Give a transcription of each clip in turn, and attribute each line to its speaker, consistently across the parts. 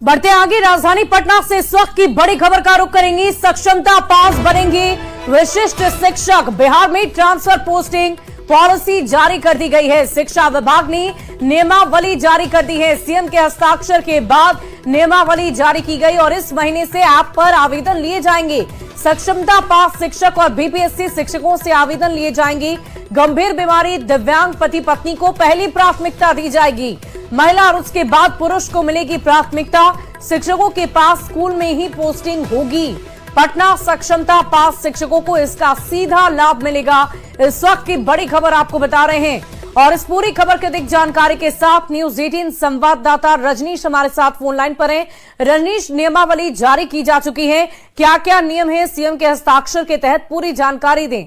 Speaker 1: बढ़ते आगे, राजधानी पटना से इस वक्त की बड़ी खबर का रुख करेंगी। सक्षमता पास बनेंगे विशिष्ट शिक्षक। बिहार में ट्रांसफर पोस्टिंग पॉलिसी जारी कर दी गई है। शिक्षा विभाग ने नियमावली जारी कर दी है। सीएम के हस्ताक्षर के बाद नियमावली जारी की गई और इस महीने से ऐप पर आवेदन लिए जाएंगे। सक्षमता पास शिक्षक और बीपीएससी शिक्षकों से आवेदन लिए जाएंगे। गंभीर बीमारी, दिव्यांग पति पत्नी को पहली प्राथमिकता दी जाएगी। महिला और उसके बाद पुरुष को मिलेगी प्राथमिकता। शिक्षकों के पास स्कूल में ही पोस्टिंग होगी। पटना सक्षमता पास शिक्षकों को इसका सीधा लाभ मिलेगा। इस वक्त की बड़ी खबर आपको बता रहे हैं और इस पूरी खबर के अधिक जानकारी के साथ न्यूज 18 संवाददाता रजनीश हमारे साथ फोन लाइन पर हैं। रजनीश, नियमावली जारी की जा चुकी है, क्या क्या नियम है सीएम के हस्ताक्षर के तहत, पूरी जानकारी दें।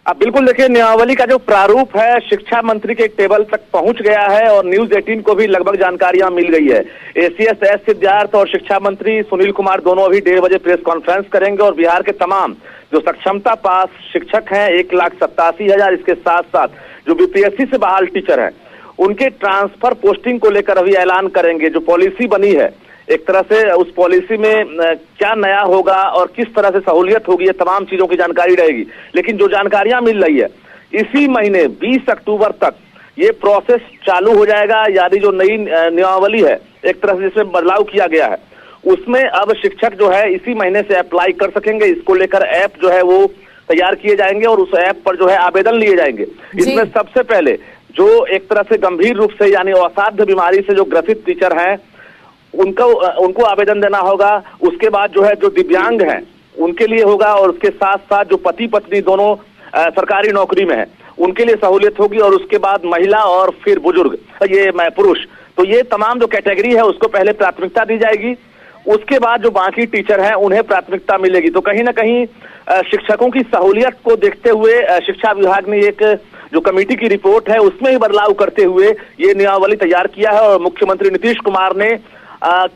Speaker 2: अब बिल्कुल देखिए, नियमावली का जो प्रारूप है शिक्षा मंत्री के टेबल तक पहुंच गया है और न्यूज 18 को भी लगभग जानकारियां मिल गई है। एसीएस एस सिद्धार्थ और शिक्षा मंत्री सुनील कुमार दोनों अभी 1:30 बजे प्रेस कॉन्फ्रेंस करेंगे और बिहार के तमाम जो सक्षमता पास शिक्षक हैं 1,87,000, इसके साथ साथ जो बीपीएससी से बहाल टीचर हैं उनके ट्रांसफर पोस्टिंग को लेकर अभी ऐलान करेंगे। जो पॉलिसी बनी है एक तरह से उस पॉलिसी में क्या नया होगा और किस तरह से सहूलियत होगी, ये तमाम चीजों की जानकारी रहेगी। लेकिन जो जानकारियां मिल रही है इसी महीने 20 अक्टूबर तक ये प्रोसेस चालू हो जाएगा। यानी जो नई नियमावली है एक तरह से जिसमें बदलाव किया गया है उसमें अब शिक्षक जो है इसी महीने से अप्लाई कर सकेंगे। इसको लेकर ऐप जो है वो तैयार किए जाएंगे और उस ऐप पर जो है आवेदन लिए जाएंगे। इसमें सबसे पहले जो एक तरह से गंभीर रूप से यानी असाध्य बीमारी से जो ग्रसित टीचर हैं उनको आवेदन देना होगा। उसके बाद जो है जो दिव्यांग हैं उनके लिए होगा और उसके साथ साथ जो पति पत्नी दोनों सरकारी नौकरी में है उनके लिए सहूलियत होगी। और उसके बाद महिला और फिर बुजुर्ग, ये पुरुष, तो ये तमाम जो कैटेगरी है उसको पहले प्राथमिकता दी जाएगी। उसके बाद जो बाकी टीचर हैं उन्हें प्राथमिकता मिलेगी। तो कहीं ना कहीं शिक्षकों की सहूलियत को देखते हुए शिक्षा विभाग ने एक जो कमेटी की रिपोर्ट है उसमें ही बदलाव करते हुए ये नियमावली तैयार किया है और मुख्यमंत्री नीतीश कुमार ने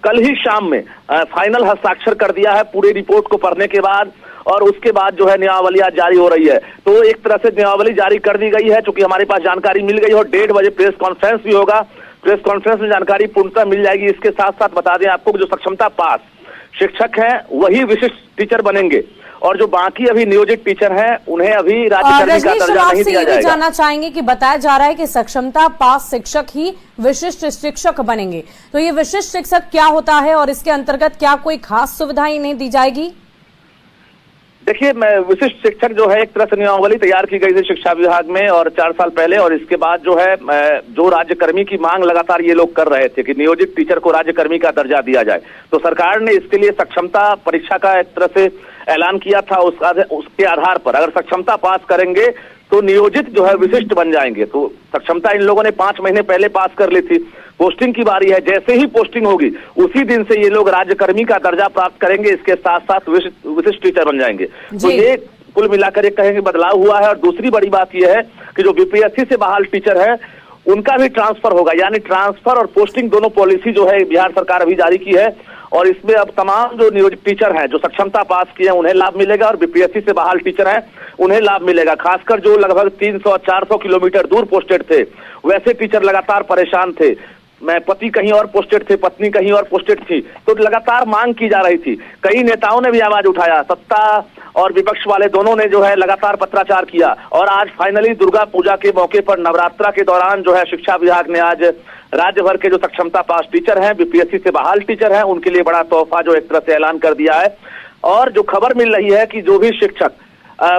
Speaker 2: कल ही शाम में फाइनल हस्ताक्षर कर दिया है पूरी रिपोर्ट को पढ़ने के बाद। और उसके बाद जो है नियमावली आज जारी हो रही है। तो एक तरह से नियमावली जारी कर दी गई है चूंकि हमारे पास जानकारी मिल गई है और 1:30 बजे प्रेस कॉन्फ्रेंस भी होगा। प्रेस कॉन्फ्रेंस में जानकारी पूर्णतः मिल जाएगी। इसके साथ साथ बता दें आपको जो सक्षमता पास शिक्षक हैं वही विशिष्ट टीचर बनेंगे और जो बाकी अभी नियोजित टीचर हैं उन्हें अभी राज्यकर्मी का दर्जा नहीं दिया जाएगा।
Speaker 1: जानना चाहेंगे कि बताया जा रहा है कि सक्षमता पास शिक्षक ही विशिष्ट शिक्षक बनेंगे, तो ये विशिष्ट शिक्षक क्या होता है और इसके अंतर्गत क्या कोई खास सुविधाएं इन्हें दी जाएगी?
Speaker 2: देखिए, विशिष्ट शिक्षक जो है एक तरह से नियमावली तैयार की गई थी शिक्षा विभाग में और 4 साल पहले। और इसके बाद जो है जो राज्यकर्मी की मांग लगातार ये लोग कर रहे थे कि नियोजित टीचर को राज्यकर्मी का दर्जा दिया जाए, तो सरकार ने इसके लिए सक्षमता परीक्षा का एक तरह से ऐलान किया था। उसके आधार पर अगर सक्षमता पास करेंगे तो नियोजित जो है विशिष्ट बन जाएंगे। तो सक्षमता इन लोगों ने 5 महीने पहले पास कर ली थी। पोस्टिंग की बारी है, जैसे ही पोस्टिंग होगी उसी दिन से ये लोग राज्यकर्मी का दर्जा प्राप्त करेंगे। इसके साथ साथ विशिष्ट टीचर बन जाएंगे। तो ये कुल मिलाकर एक कहेंगे बदलाव हुआ है। और दूसरी बड़ी बात यह है कि जो बीपीएससी से बहाल टीचर है उनका भी ट्रांसफर होगा। यानी ट्रांसफर और पोस्टिंग दोनों पॉलिसी जो है बिहार सरकार अभी जारी की है और इसमें अब तमाम जो नियोजित टीचर हैं जो सक्षमता पास किए हैं उन्हें लाभ मिलेगा और बीपीएससी से बहाल टीचर हैं उन्हें लाभ मिलेगा। खासकर जो लगभग 300-400 किलोमीटर दूर पोस्टेड थे वैसे टीचर लगातार परेशान थे। पति कहीं और पोस्टेड थे, पत्नी कहीं और पोस्टेड थी, तो लगातार मांग की जा रही थी। कई नेताओं ने भी आवाज उठाया, सत्ता और विपक्ष वाले दोनों ने जो है लगातार पत्राचार किया और आज फाइनली दुर्गा पूजा के मौके पर नवरात्रा के दौरान जो है शिक्षा विभाग ने आज राज्य भर के जो सक्षमता पास टीचर हैं, बीपीएससी से बहाल टीचर हैं, उनके लिए बड़ा तोहफा जो एक तरह से ऐलान कर दिया है। और जो खबर मिल रही है कि जो भी शिक्षक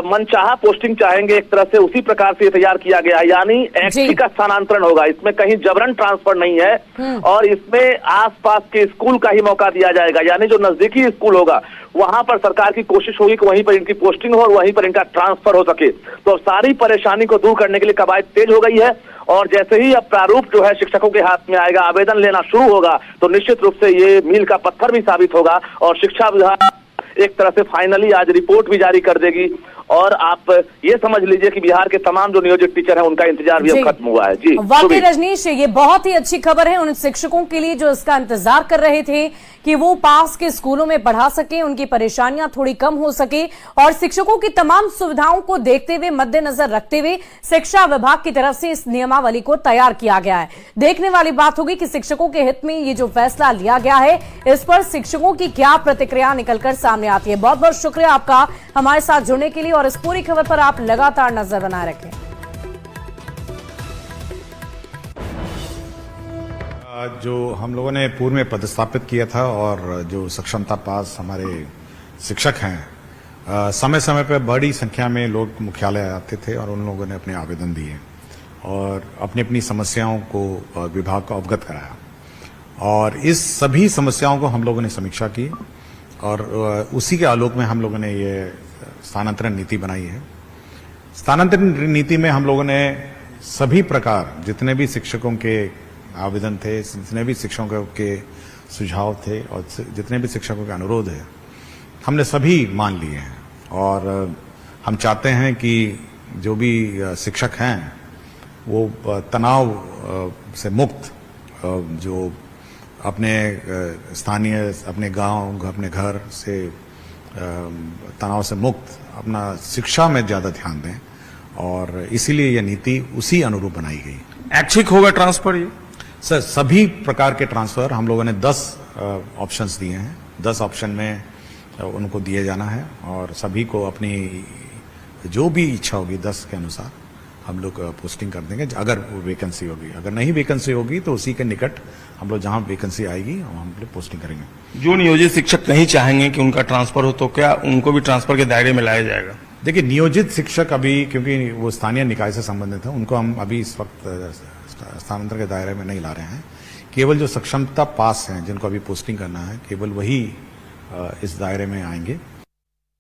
Speaker 2: मनचाहा पोस्टिंग चाहेंगे एक तरह से उसी प्रकार से तैयार किया गया है। यानी एक्टी का स्थानांतरण होगा, इसमें कहीं जबरन ट्रांसफर नहीं है और इसमें आसपास के स्कूल का ही मौका दिया जाएगा। यानी जो नजदीकी स्कूल होगा वहां पर सरकार की कोशिश होगी कि वहीं पर इनकी पोस्टिंग हो और वहीं पर इनका ट्रांसफर हो सके। तो सारी परेशानी को दूर करने के लिए कवायद तेज हो गई है और जैसे ही अब प्रारूप जो है शिक्षकों के हाथ में आएगा, आवेदन लेना शुरू होगा, तो निश्चित रूप से ये मील का पत्थर भी साबित होगा और शिक्षा विभाग एक तरह से फाइनली आज रिपोर्ट भी जारी कर देगी और आप ये समझ लीजिए कि बिहार के तमाम जो नियोजित टीचर हैं उनका इंतजार भी
Speaker 1: जी।
Speaker 2: अब खत्म हुआ है। जी
Speaker 1: वाकई रजनीश, ये बहुत ही अच्छी खबर है उन शिक्षकों के लिए जो इसका इंतजार कर रहे थे कि वो पास के स्कूलों में पढ़ा सके, उनकी परेशानियां थोड़ी कम हो सके, और शिक्षकों की तमाम सुविधाओं को देखते हुए, मद्देनजर रखते हुए शिक्षा विभाग की तरफ से इस नियमावली को तैयार किया गया है। देखने वाली बात होगी कि शिक्षकों के हित में ये जो फैसला लिया गया है, इस पर शिक्षकों की क्या प्रतिक्रिया निकलकर सामने आती है। बहुत बहुत शुक्रिया आपका हमारे साथ जुड़ने के लिए, और इस पूरी खबर पर आप लगातार नजर बनाए रखें।
Speaker 3: जो हम लोगों ने पूर्व में पदस्थापित किया था और जो सक्षमता पास हमारे शिक्षक हैं, समय समय पर बड़ी संख्या में लोग मुख्यालय आते थे और उन लोगों ने अपने आवेदन दिए और अपनी अपनी समस्याओं को विभाग को अवगत कराया, और इस सभी समस्याओं को हम लोगों ने समीक्षा की और उसी के आलोक में हम लोगों ने ये स्थानांतरण नीति बनाई है। स्थानांतरण नीति में हम लोगों ने सभी प्रकार जितने भी शिक्षकों के आवेदन थे, जितने भी शिक्षकों के सुझाव थे और जितने भी शिक्षकों के अनुरोध है, हमने सभी मान लिए हैं। और हम चाहते हैं कि जो भी शिक्षक हैं वो तनाव से मुक्त, जो अपने स्थानीय, अपने गांव, अपने घर से तनाव से मुक्त अपना शिक्षा में ज़्यादा ध्यान दें, और इसीलिए यह नीति उसी अनुरूप बनाई गई।
Speaker 4: ऐच्छिक होगा ट्रांसफर ये?
Speaker 3: सर, सभी प्रकार के ट्रांसफर हम लोगों ने 10 ऑप्शंस दिए हैं। 10 ऑप्शन में उनको दिए जाना है और सभी को अपनी जो भी इच्छा होगी 10 के अनुसार हम लोग पोस्टिंग कर देंगे, अगर वो वैकेंसी होगी। अगर नहीं वैकेंसी होगी तो उसी के निकट हम लोग जहां वैकेंसी आएगी हम लोग पोस्टिंग करेंगे।
Speaker 4: जो नियोजित शिक्षक नहीं चाहेंगे कि उनका ट्रांसफर हो, तो क्या उनको भी ट्रांसफर के दायरे में लाया जाएगा?
Speaker 3: देखिए, नियोजित शिक्षक अभी, क्योंकि वो स्थानीय निकाय से संबंधित है, उनको हम अभी इस वक्त स्थानांतरण के दायरे में नहीं ला रहे हैं। केवल जो सक्षमता पास हैं, जिनको अभी पोस्टिंग करना है, केवल वही इस दायरे में आएंगे।